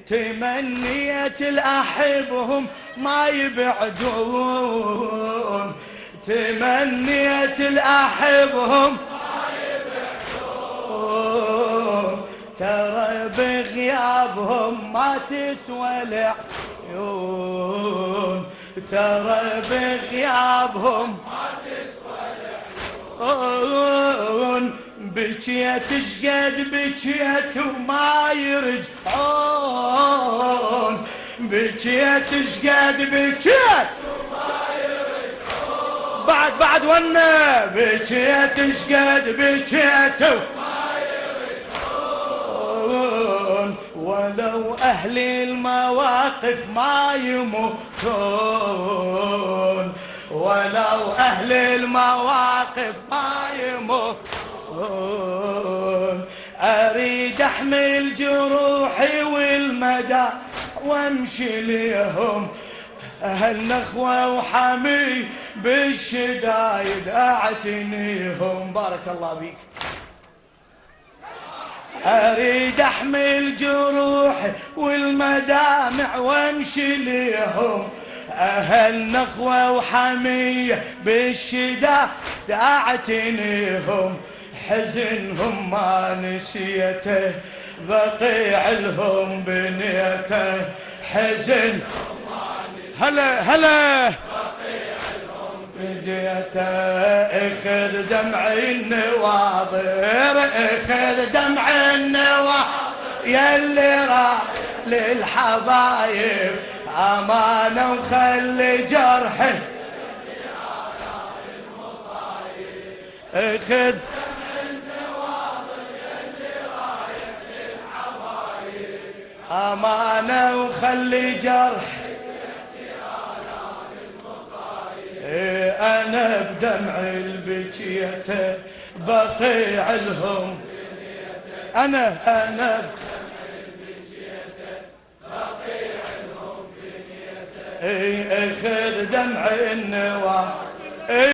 تمنيت الأحبهم ما يبعدون، تمنيت الأحبهم ما يبعدون، ترى بغيابهم ما تسوى العيون، ترى بغيابهم ما تسوى العيون. بكيت شقد بكيت وما يرجعون، بكيت شقد بكيت وما يرجعون، بعد ونا بكيت شقد بكيت وما يرجعون. ولو أهل المواقف ما يموتون، ولو أهل المواقف ما يموتون. أريد أحمل جروحي والمدى وامشي ليهم، هالنخوة وحمي بالشدايد أعتنيهم. بارك الله بيك. أريد أحمل جروحي والمدامع وامشي ليهم، هالنخوة وحمية بالشدايد أعتنيهم. حزنهم ما نسيته بقيع لهم بنيته، حزنهم ما نسيته هلا بقيع لهم بنيته. اخذ دمع النواظر، اخذ دمع النواظر يلي راح للحبايب امانه وخلي جرحه اخذ أمانة وخلي جرح. أنا بدمع البكية بقيع لهم، أنا بدمع البكية بقيع لهم بنيته. أخذ دمع النوى